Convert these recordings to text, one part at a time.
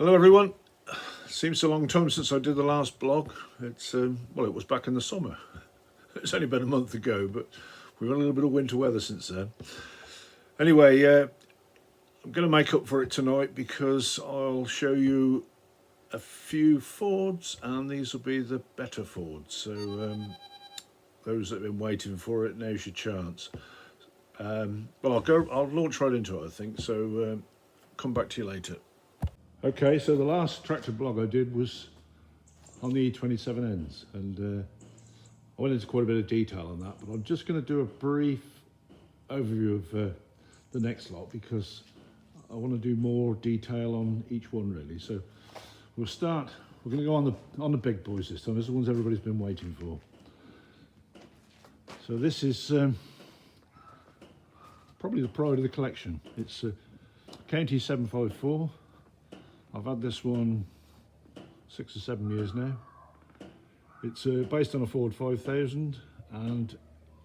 Hello everyone. Seems a long time since I did the last blog. It's well, it was back in the summer. It's only been a month ago, but we've had a little bit of winter weather since then. Anyway, I'm going to make up for it tonight because I'll show you a few Fords, and these will be the better Fords. So those that have been waiting for it, now's your chance. Well, I'll launch right into it, I think. So come back to you later. Okay, so the last tractor blog I did was on the E27Ns, and I went into quite a bit of detail on that, but I'm just going to do a brief overview of the next lot because I want to do more detail on each one really. So we're going to go on the big boys this time. This is the ones everybody's been waiting for. So this is probably the pride of the collection. It's a County 754. I've had this one 6 or 7 years now. It's based on a Ford 5000, and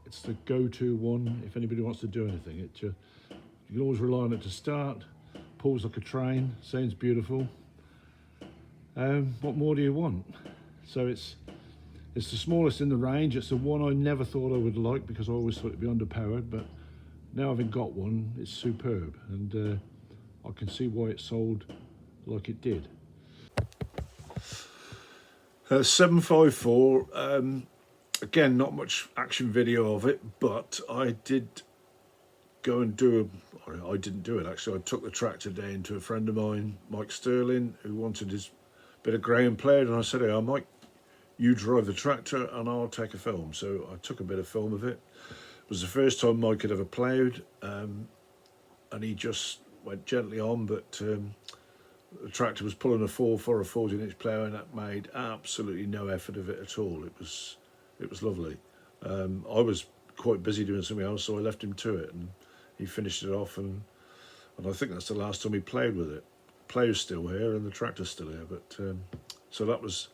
it's the go-to one if anybody wants to do anything. You can always rely on it to start, pulls like a train, sounds beautiful. What more do you want? So it's the smallest in the range. It's the one I never thought I would like because I always thought it'd be underpowered, but now having got one, it's superb, and I can see why it sold like it did. 754, again, not much action video of it, but I did go and I didn't do it actually. I took the tractor down to a friend of mine, Mike Sterling, who wanted his bit of ground ploughed, and I said, hey, Mike, you drive the tractor and I'll take a film. So I took a bit of film of it. It was the first time Mike had ever ploughed, and he just went gently on, but the tractor was pulling a 14-inch plough, and that made absolutely no effort of it at all. It was lovely. I was quite busy doing something else, so I left him to it, and he finished it off, and I think that's the last time he ploughed with it. Plough's still here, and the tractor's still here, but so that was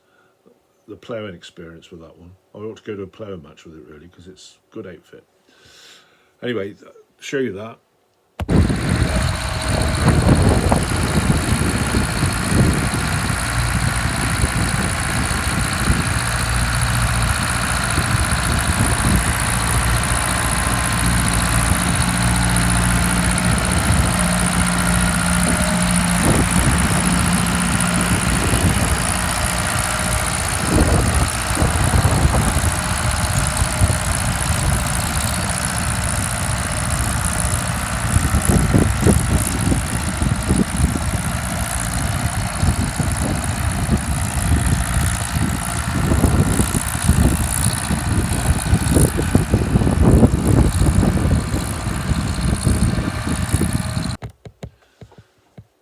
the ploughing experience with that one. I ought to go to a ploughing match with it really, because it's a good outfit. Anyway, show you that.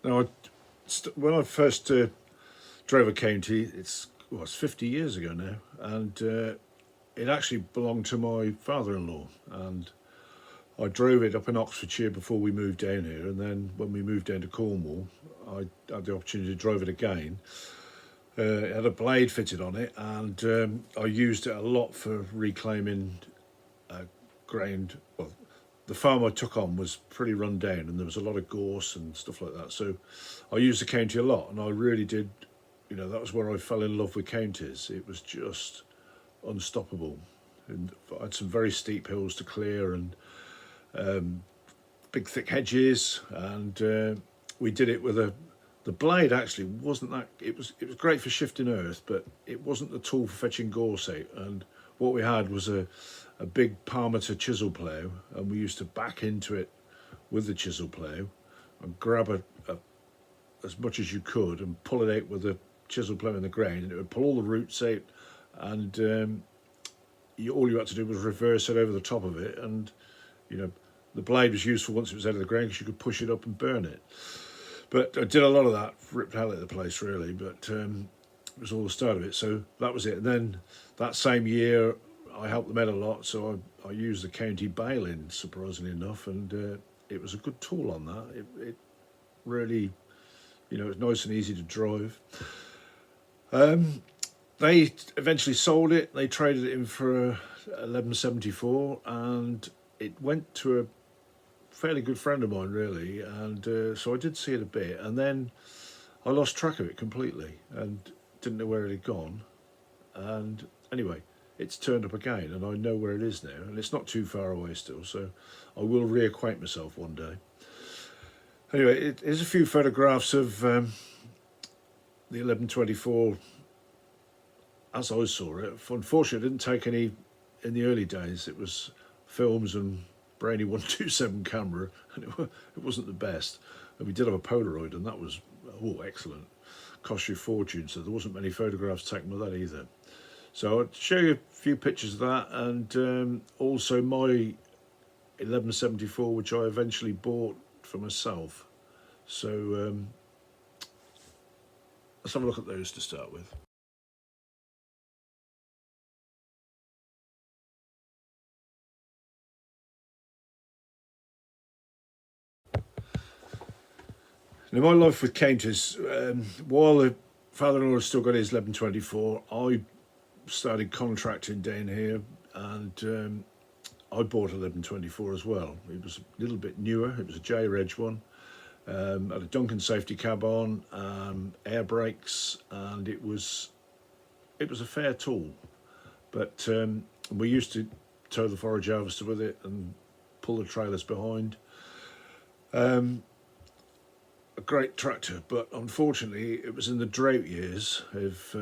Now, when I first drove a County, it's 50 years ago now, and it actually belonged to my father-in-law, and I drove it up in Oxfordshire before we moved down here, and then when we moved down to Cornwall, I had the opportunity to drive it again. It had a blade fitted on it, and I used it a lot for reclaiming ground. Well, the farm I took on was pretty run down, and there was a lot of gorse and stuff like that, so I used the County a lot, and I really did, that was where I fell in love with Counties. It was just unstoppable, and I had some very steep hills to clear, and big thick hedges, and we did it with the blade actually wasn't that, it was great for shifting earth, but it wasn't the tool for fetching gorse out. And what we had was a big Parmeter chisel plough, and we used to back into it with the chisel plough and grab as much as you could and pull it out with the chisel plough in the ground, and it would pull all the roots out, and all you had to do was reverse it over the top of it, and the blade was useful once it was out of the ground because you could push it up and burn it. But I did a lot of that, ripped hell out of the place really, but it was all the start of it. So that was it. And then that same year I helped them out a lot, so I used the County baling, surprisingly enough, and it was a good tool on that. It really, it's nice and easy to drive. They eventually sold it. They traded it in for a 1174, and it went to a fairly good friend of mine really, and so I did see it a bit, and then I lost track of it completely and didn't know where it had gone. And anyway, it's turned up again, and I know where it is now, and it's not too far away still, so I will reacquaint myself one day. Anyway, here's a few photographs of the 1124 as I saw it. Unfortunately, I didn't take any in the early days. It was films and brainy 127 camera, and it wasn't the best. And we did have a Polaroid, and that was excellent. Cost you a fortune, so there wasn't many photographs taken with that either. So I'll show you a few pictures of that, and also my 1174, which I eventually bought for myself. So let's have a look at those to start with. Now, my life with counters, while the father-in-law has still got his 1124, I started contracting down here, and I bought a 1124 as well. It was a little bit newer. It was a J-Reg one. Had a Duncan safety cab on, air brakes, and it was a fair tool. But we used to tow the forage harvester with it and pull the trailers behind. A great tractor, but unfortunately it was in the drought years of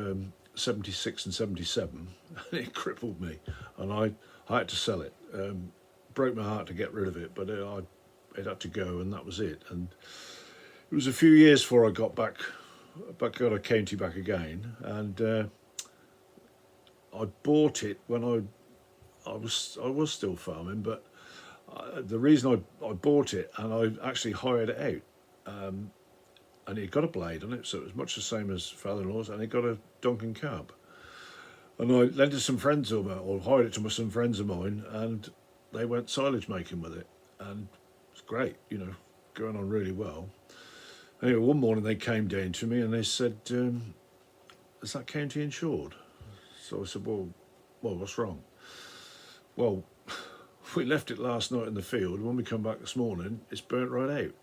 76 and 77, and it crippled me, and I had to sell it. Broke my heart to get rid of it, but it had to go, and that was it. And it was a few years before I got got a county back again, and I bought it when I was still farming, but the reason I bought it, and I actually hired it out. And it got a blade on it, so it was much the same as father-in-law's, and it got a Duncan cab. And I lent it to some friends of mine, or hired it to some friends of mine, and they went silage making with it, and it's great, going on really well. Anyway, one morning they came down to me and they said, "Is that county insured?" So I said, "Well, what's wrong?" "Well, we left it last night in the field, and when we come back this morning, it's burnt right out."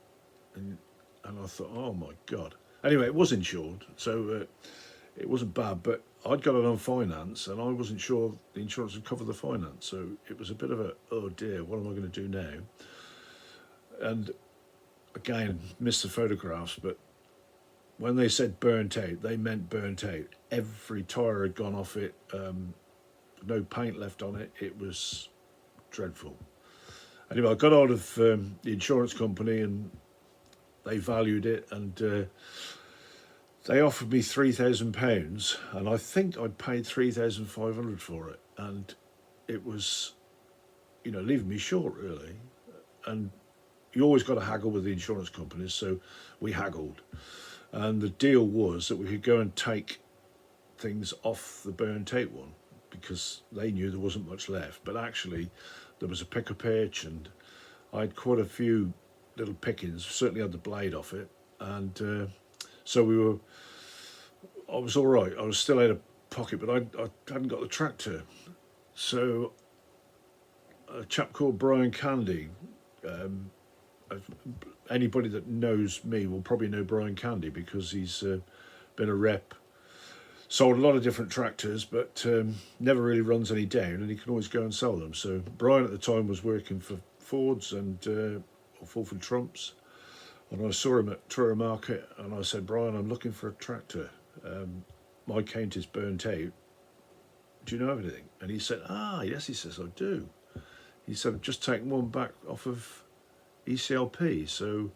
And I thought, oh my God. Anyway, it was insured, so it wasn't bad, but I'd got it on finance, and I wasn't sure the insurance would cover the finance, so it was a bit of a, oh dear, what am I going to do now? And again, missed the photographs, but when they said burnt out, they meant burnt out. Every tyre had gone off it, no paint left on it. It was dreadful. Anyway, I got hold of the insurance company, and they valued it, and they offered me £3,000, and I think I'd paid $3,500 for it, and it was, leaving me short really. And you always got to haggle with the insurance companies, so we haggled, and the deal was that we could go and take things off the burnt out one, because they knew there wasn't much left, but actually there was a pick a pitch, and I had quite a few little pickings, certainly had the blade off it, and so I was all right. I was still out of pocket, but I hadn't got the tractor. So a chap called Brian Candy, anybody that knows me will probably know Brian Candy, because he's been a rep, sold a lot of different tractors, but never really runs any down, and he can always go and sell them. So Brian at the time was working for Fords and Fulford Trumps, and I saw him at Truro Market, and I said, "Brian, I'm looking for a tractor. My count is burnt out. Do you know anything?" And he said, yes, he says, "I do." He said, "I've just taken one back off of ECLP, so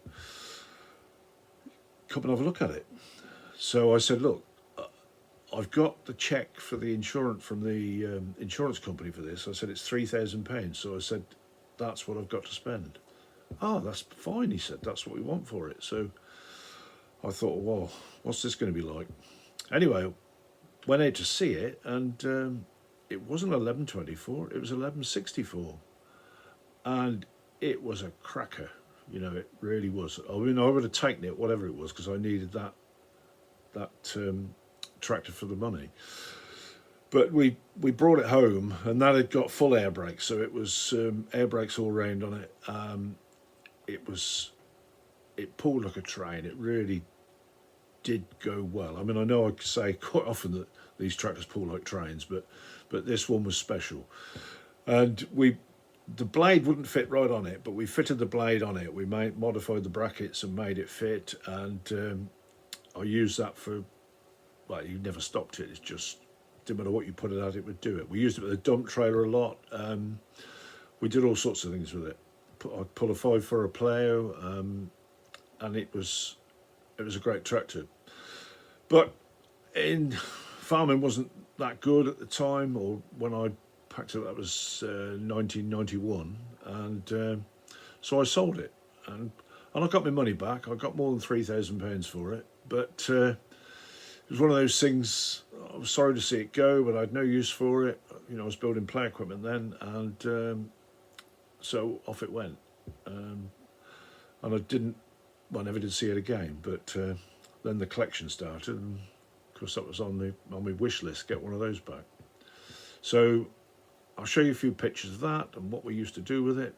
come and have a look at it." So I said, "Look, I've got the cheque for the insurance from the insurance company for this." I said, "It's £3,000. So I said, "That's what I've got to spend." "Oh, that's fine," he said, "that's what we want for it." So I thought, well, what's this going to be like? Anyway, went out to see it, and it wasn't 1124, it was 1164, and it was a cracker. It really was. I mean, I would have taken it, whatever it was, because I needed that tractor for the money. But we brought it home, and that had got full air brakes, so it was air brakes all round on it. It pulled like a train. It really did go well. I mean, I know I say quite often that these tractors pull like trains, but this one was special. And the blade wouldn't fit right on it, but we fitted the blade on it. We modified the brackets and made it fit, and I used that for, well, you never stopped it. It's just, didn't matter what you put it at, it would do it. We used it with a dump trailer a lot. We did all sorts of things with it. I'd pull a 5 for a plough, and it was a great tractor. But farming wasn't that good at the time, or when I packed it, that was 1991, and so I sold it, and I got my money back. I got more than £3,000 for it, but it was one of those things. I was sorry to see it go, but I had no use for it. You know, I was building plough equipment then, and so off it went. And I never did see it again. But then the collection started, and of course that was on my wish list. Get one of those back. So I'll show you a few pictures of that and what we used to do with it.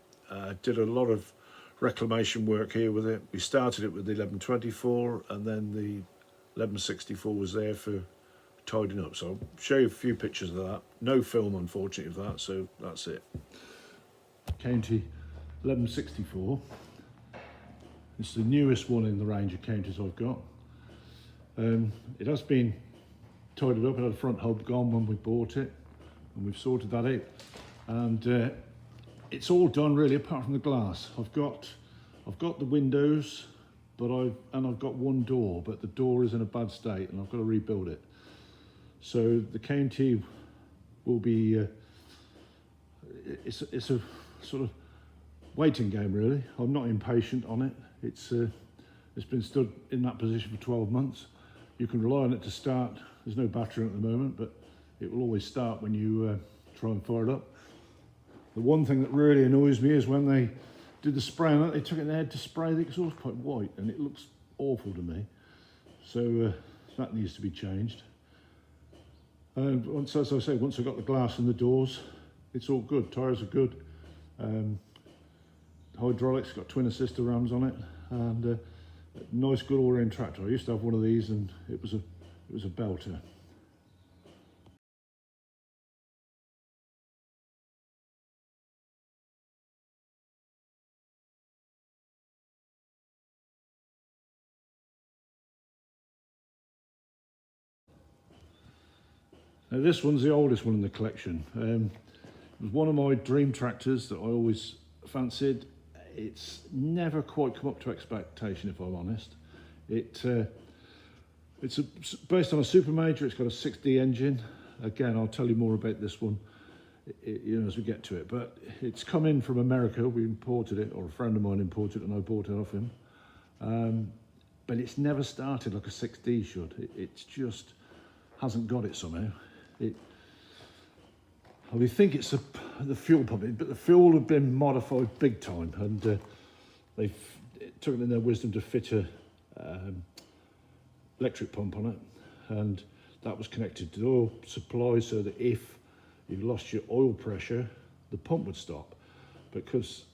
Did a lot of reclamation work here with it. We started it with the 1124, and then the 1164 was there for tidying up. So I'll show you a few pictures of that. No film, unfortunately, of that, so that's it. County 1164. It's the newest one in the range of counters I've got. It has been tidied up. It had a front hub gone when we bought it, and we've sorted that out. And it's all done really, apart from the glass. I've got the windows, but I've got one door, but the door is in a bad state, and I've got to rebuild it. So the county will be. It's a sort of waiting game, really. I'm not impatient on it. It's been stood in that position for 12 months. You can rely on it to start. There's no battery at the moment, but it will always start when you try and fire it up. The one thing that really annoys me is when they did the spray on it, they took it in their head to spray the exhaust pipe white, and it looks awful to me. So that needs to be changed. And once, as I say, once I've got the glass and the doors, it's all good. Tyres are good. Hydraulics, got twin assistor rams on it, and a nice good all-round tractor. I used to have one of these, and it was a belter. Now this one's the oldest one in the collection. It was one of my dream tractors that I always fancied. It's never quite come up to expectation, if I'm honest. It's based on a super major. It's got a 6D engine. Again, I'll tell you more about this one, you know, as we get to it. But it's come in from America. We imported it, or a friend of mine imported it, and I bought it off him. But it's never started like a 6D should. It's just hasn't got it somehow. We think it's the fuel pump, but the fuel had been modified big time, and they took it in their wisdom to fit a electric pump on it, and that was connected to the oil supply, so that if you lost your oil pressure, the pump would stop. Because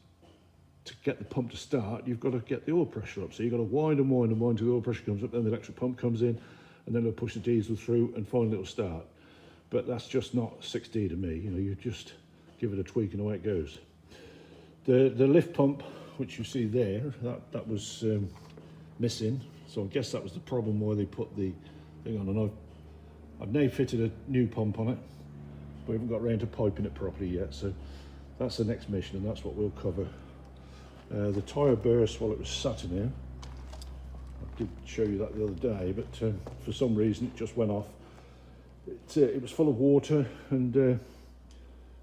to get the pump to start, you've got to get the oil pressure up. So you've got to wind and wind and wind until the oil pressure comes up, then the electric pump comes in, and then it'll push the diesel through, and finally it'll start. But that's just not 6D to me. You know, you just give it a tweak and away it goes. The lift pump, which you see there, that was missing. So I guess that was the problem why they put the thing on. And I've now fitted a new pump on it, but we haven't got around to piping it properly yet. So that's the next mission, and that's what we'll cover. The tyre burst while it was sat in here. I did show you that the other day, but for some reason it just went off. It was full of water, and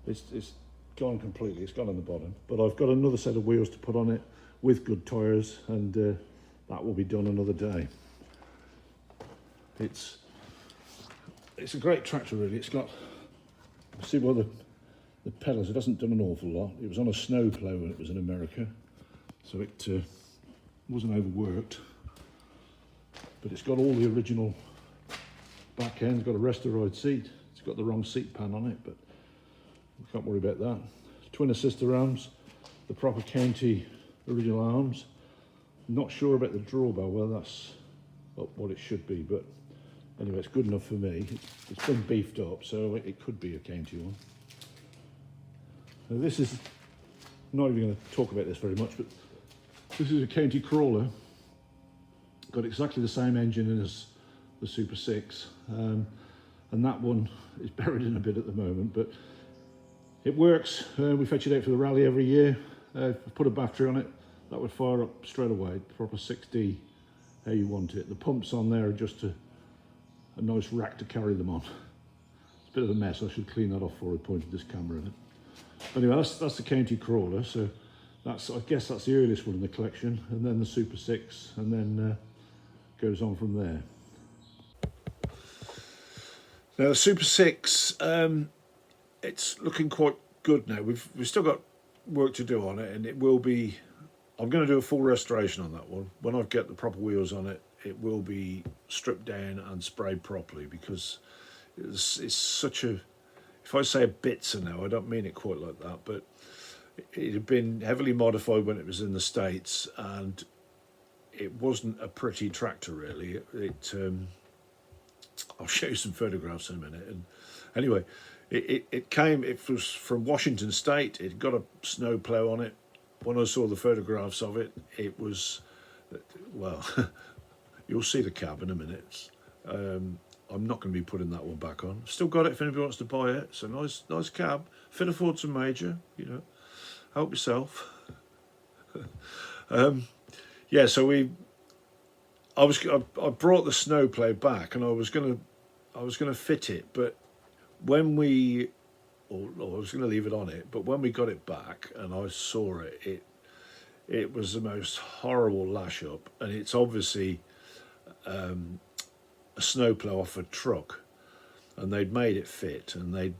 it's gone completely. It's gone on the bottom. But I've got another set of wheels to put on it with good tyres, and that will be done another day. It's a great tractor, really. It's got, see by the pedals, it hasn't done an awful lot. It was on a snow plough when it was in America, so it wasn't overworked. But it's got all the original back end. It's got a rest-to-ride seat. It's got the wrong seat pan on it, but we can't worry about that. Twin assistor arms, the proper county original arms. Not sure about the drawbar, whether that's what it should be, but anyway, it's good enough for me. It's been beefed up, so it could be a county one. Now this is, I'm not even going to talk about this very much, but this is a county crawler. Got exactly the same engine as the Super 6, and that one is buried in a bit at the moment, but it works. We fetch it out for the rally every year. Put a battery on it, that would fire up straight away, proper 6D, how you want it. The pumps on there are just a nice rack to carry them on. It's a bit of a mess, I should clean that off before I pointed this camera at it. But anyway, that's the county crawler, so I guess that's the earliest one in the collection, and then the Super 6, and then goes on from there. Now the Super 6, it's looking quite good now. We've still got work to do on it, and it will be, I'm going to do a full restoration on that one. When I get the proper wheels on it, it will be stripped down and sprayed properly, because it's such a, if I say a bitzer now, I don't mean it quite like that, but it had been heavily modified when it was in the States, and it wasn't a pretty tractor really. I'll show you some photographs in a minute. And anyway, it was from Washington State. It got a snow plow on it. When I saw the photographs of it, it was, well, you'll see the cab in a minute. I'm not going to be putting that one back on. Still got it if anybody wants to buy it. It's a nice cab. Fit afford some major, you know. Help yourself. Yeah, so I brought the snowplow back, and I was gonna fit it, but when I was gonna leave it on it, but when we got it back and I saw it was the most horrible lash up, and it's obviously a snowplow off a truck, and they'd made it fit, and they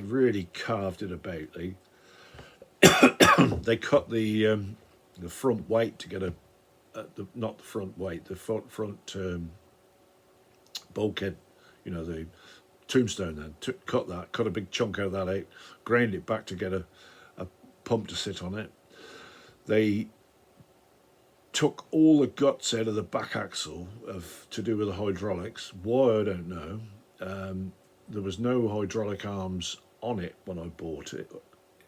really carved it about. They cut the front weight to get not the front weight, the front bulkhead, you know, the tombstone then, cut a big chunk out of that out, ground it back to get a pump to sit on it. They took all the guts out of the back axle to do with the hydraulics. Why, I don't know. There was no hydraulic arms on it when I bought it.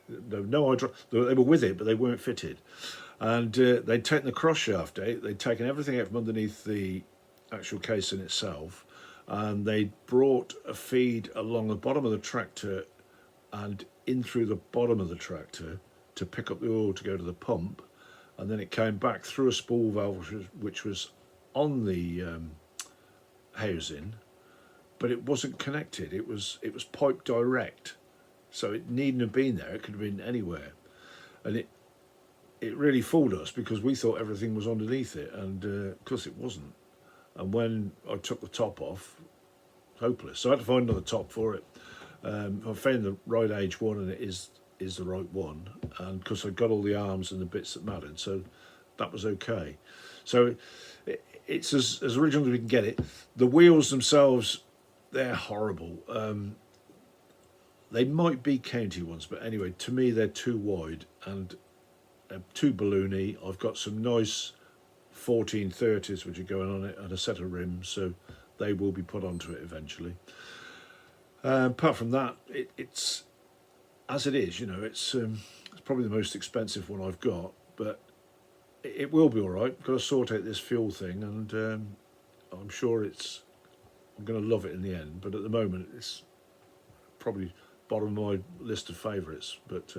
They were with it, but they weren't fitted. And they'd taken the cross shaft out, they'd taken everything out from underneath the actual casing itself, and they brought a feed along the bottom of the tractor and in through the bottom of the tractor to pick up the oil to go to the pump, and then it came back through a spool valve which was on the housing, but it wasn't connected. It was piped direct, so it needn't have been there. It could have been anywhere, and it really fooled us, because we thought everything was underneath it, and of course it wasn't. And when I took the top off, hopeless. So I had to find another top for it. I found the right age one, and it is the right one, and because I got all the arms and the bits that mattered, so that was okay. So it's as original as we can get it. The wheels themselves, they're horrible. They might be county ones, but anyway, to me they're too wide and too balloony. I've got some nice 1430s which are going on it, and a set of rims, so they will be put onto it eventually. Apart from that, it's as it is, you know, it's probably the most expensive one I've got, but it will be all right. I've got to sort out this fuel thing, and I'm sure I'm going to love it in the end, but at the moment it's probably bottom of my list of favourites, but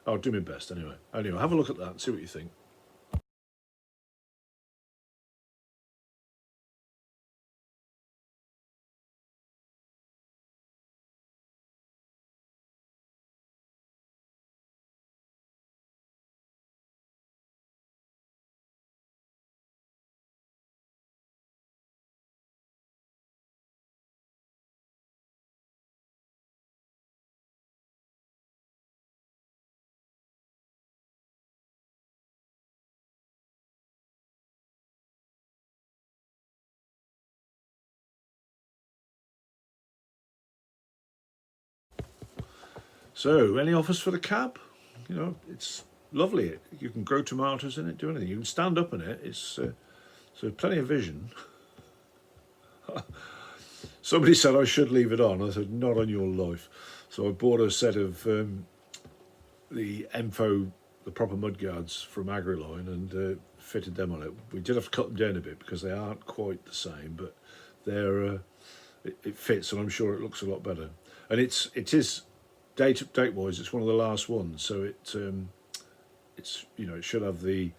I'll do my best anyway. Anyway, have a look at that and see what you think. So, any offers for the cab? It's lovely. You can grow tomatoes in it, do anything. You can stand up in it. It's So plenty of vision. Somebody said I should leave it on. I said, not on your life. So I bought a set of the Enfo, the proper mudguards from Agriline, and fitted them on it. We did have to cut them down a bit because they aren't quite the same, but they're it fits, and I'm sure it looks a lot better. And it is date wise, it's one of the last ones, so it's it should have the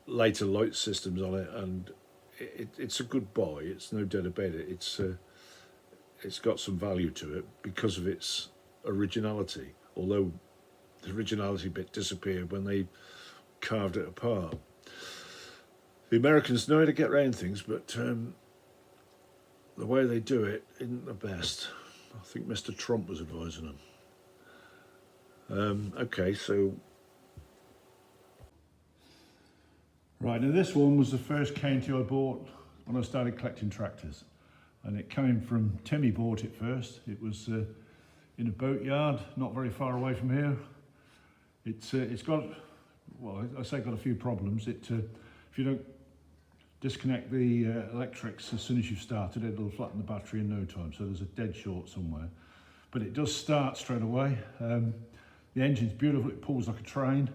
later light systems on it, and it's a good buy. It's no doubt about it. It's got some value to it because of its originality, although the originality bit disappeared when they carved it apart. The Americans know how to get around things, but the way they do it isn't the best. I think Mr. Trump was advising them. Okay, so... Right, now this one was the first county I bought when I started collecting tractors. And it came from, Timmy bought it first. It was in a boatyard, not very far away from here. It's got, well, I say got a few problems. If you don't disconnect the electrics as soon as you've started it, it'll flatten the battery in no time. So there's a dead short somewhere. But it does start straight away. The engine's beautiful, it pulls like a train.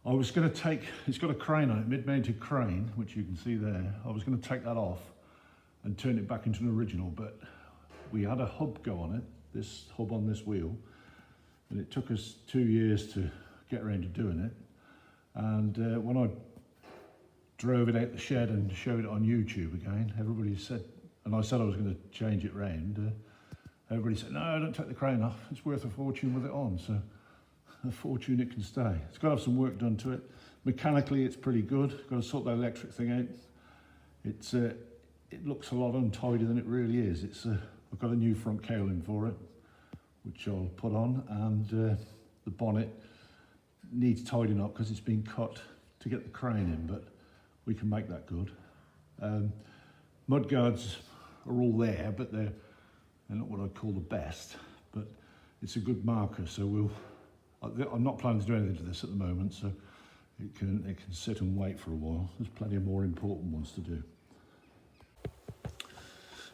I was going to take, it's got a crane on it, mid-mounted crane, which you can see there. I was going to take that off and turn it back into an original, but we had a hub go on it, this hub on this wheel, and it took us 2 years to get around to doing it. And when I drove it out the shed and showed it on YouTube again, everybody said, and I said I was going to change it round, everybody said, no, don't take the crane off, it's worth a fortune with it on. So a fortune it can stay. It's got to have some work done to it. Mechanically it's pretty good, got to sort the electric thing out. It looks a lot untidy than it really is. I've got a new front cowling for it, which I'll put on, and the bonnet needs tidying up because it's been cut to get the crane in, but we can make that good. Mudguards are all there, but they're not what I'd call the best, but it's a good marker, so I'm not planning to do anything to this at the moment, so it can sit and wait for a while. There's plenty of more important ones to do.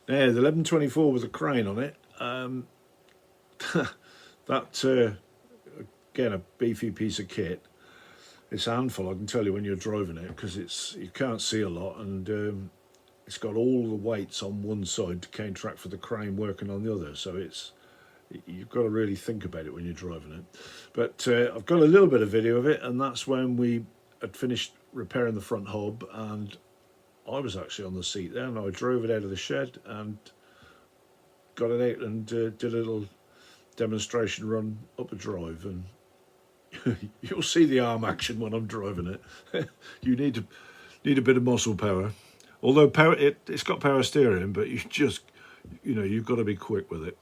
Now, the 1124 with a crane on it, that, again, a beefy piece of kit. It's a handful, I can tell you, when you're driving it, because you can't see a lot, and it's got all the weights on one side to counteract for the crane working on the other, so you've got to really think about it when you're driving it. But I've got a little bit of video of it, and that's when we had finished repairing the front hub, and I was actually on the seat there, and I drove it out of the shed and got it out and did a little demonstration run up a drive, and you'll see the arm action when I'm driving it. You need a bit of muscle power, although it's got power steering, but you've got to be quick with it.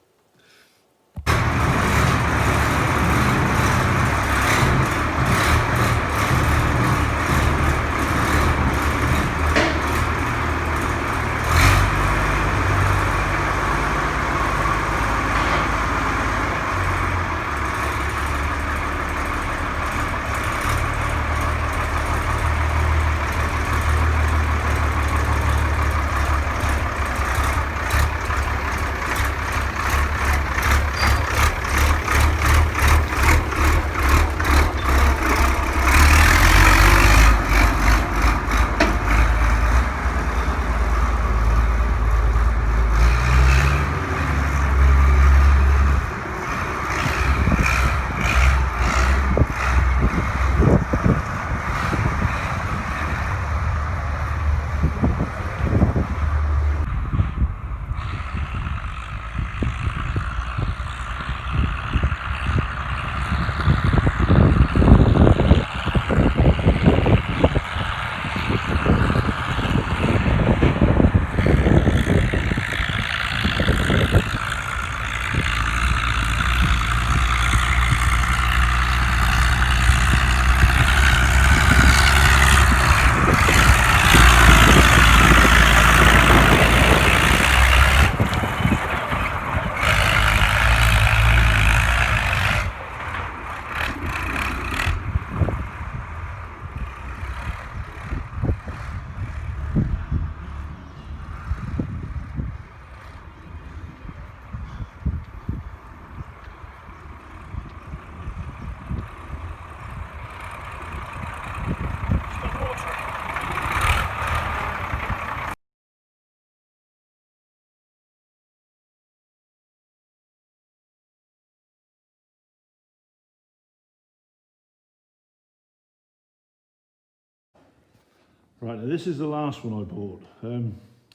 Right, now this is the last one I bought.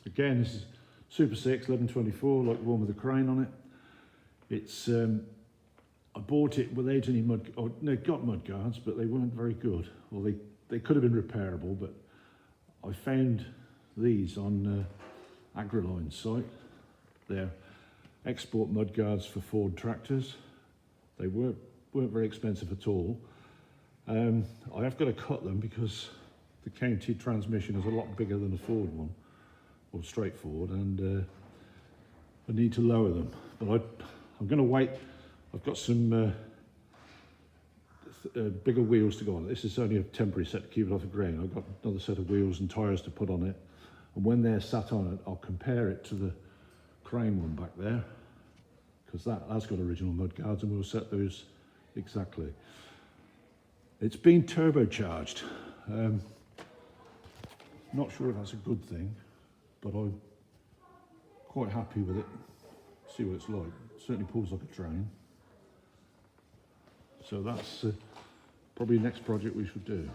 Again, this is Super 6 1124, like the one with the crane on it. It's I bought it without any mud. Oh, no, it got mud guards, but they weren't very good. Well, they could have been repairable, but I found these on Agriline's site. They're export mud guards for Ford tractors. They weren't very expensive at all. I have got to cut them because the county transmission is a lot bigger than a Ford one, or straight forward, and I need to lower them. But I'm going to wait. I've got some bigger wheels to go on it. This is only a temporary set to keep it off the ground. I've got another set of wheels and tyres to put on it, and when they're sat on it, I'll compare it to the crane one back there, because that's got original mud guards, and we'll set those exactly. It's been turbocharged. Not sure if that's a good thing, but I'm quite happy with it. See what it's like. It certainly pulls like a train. So that's probably the next project we should do.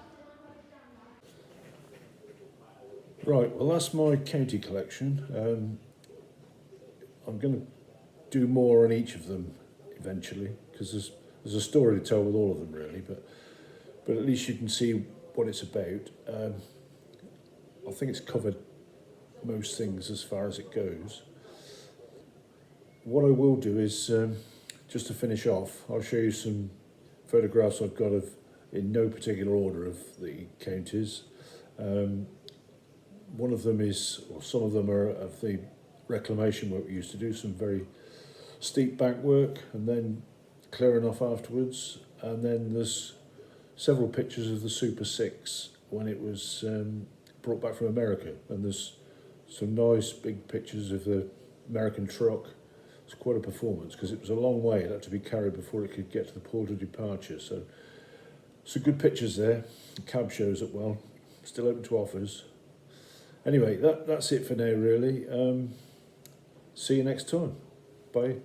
Right, well that's my county collection. I'm going to do more on each of them eventually, because there's a story to tell with all of them really, but at least you can see what it's about. I think it's covered most things as far as it goes. What I will do is, just to finish off, I'll show you some photographs I've got of, in no particular order, of the counties. One of them is, or some of them are of the reclamation work we used to do, some very steep bank work and then clearing off afterwards. And then there's several pictures of the Super 6 when it was brought back from America, and there's some nice big pictures of the American truck. It's quite a performance because it was a long way. It had to be carried before it could get to the port of departure. So some good pictures there. The cab shows up well. Still open to offers. Anyway, that's it for now really. See you next time. Bye.